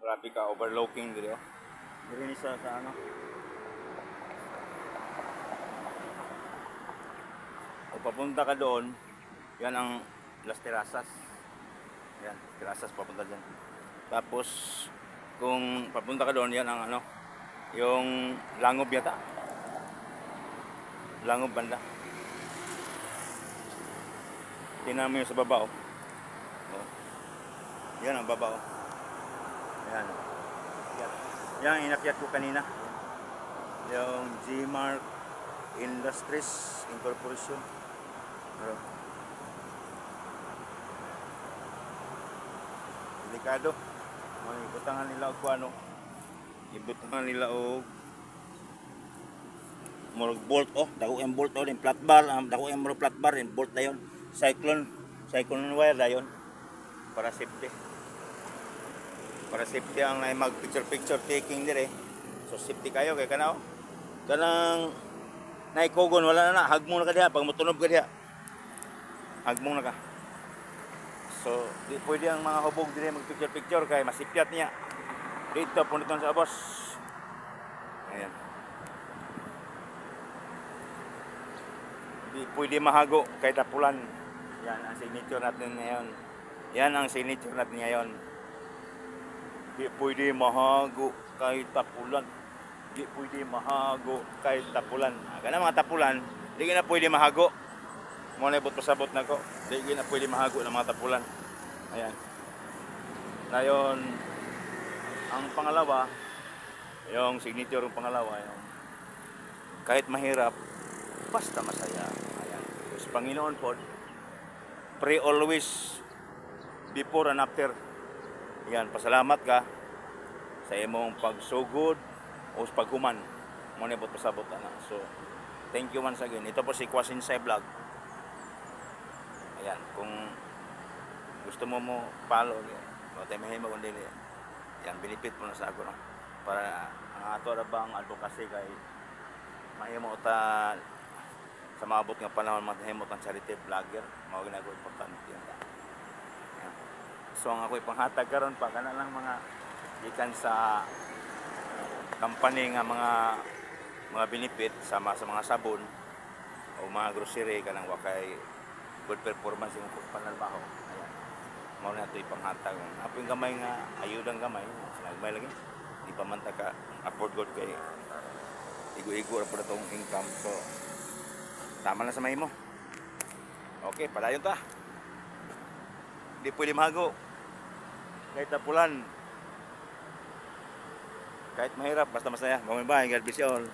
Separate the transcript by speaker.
Speaker 1: Grabe ka, overlooking dito. Dito ni sa ano. Kung papunta ka doon, yan ang Las Terrazas. Yan, Terrazas papunta dyan. Tapos, kung papunta ka doon, yan ang ano, yung Langob yata. Langob banda. Tingnan mo yung sa baba, oh. Oh. Yan ang baba, oh. Yan. Yan ang inakyat ko kanina. Yung G-Mark Industries Incorporation. Pero, delikado. Ibutangan nila og ano. Ibutangan nila og murag bolt, oh, dako yung bolt, oh, yung flat bar, dako yung murag flat bar, yung bolt dayon. Cyclone wire dayon para safety. Para safety ang mag picture taking dire. So safety kayo kay kana, oh. Kanang naikogon wala na, hagmong na ka diha pag motunob ka diha. Hagmong na ka. So, di pwede ang mga hubog dire mag picture kay masipyat niya. Dito puniton sa boss. Ayan. Di pwede mahago kay tapulan. Yan ang signature natin ngayon. Yan ang signature natin ngayon. Di pwede mahago kay tapulan. Di pwede mahago kay tapulan. Kana mga tapulan, di na pwede mahago. Mo na ibot pasabot na ko. Di na pwede mahago ng mga tapulan. Ayan. Ngayon, ang pangalawa, yung signature ng pangalawa, yung kahit mahirap, basta masaya. Ayan. Sa Panginoon po, pray always before and after. Ayan, pasalamat ka sa imong pagsugod o paghuman. Mo na ibot pasabot na. So, thank you once again. Ito po si Kwasinsay Vlog. Ayan, kung gusto mo follow, o tayo mahima kung dili, yan, benefit mo na sa ako, no? Para ang ato na bang advocacy kay mahimo ta sa maabot nga panahon mahimo tang charity vlogger, mao ginagawa importante yan. Ayan. So ang ako'y panghatag karon pa kana lang mga gikan sa company nga mga benefit sama sa mga sabon o mga grocery kanang wakay good performance yung panalbaho. Ayan. Mao na ito ipanghatag. Apong gamay nga, ayudang gamay. Nagmay lagi. Di pa man ka afford good kay igo-igo ra po na itong income. So, tama na sa may mo. Okay, padayon ta. Di pwede mahago. Kahit tapulan. Kahit mahirap, basta masaya. Bye-bye. God bless you all.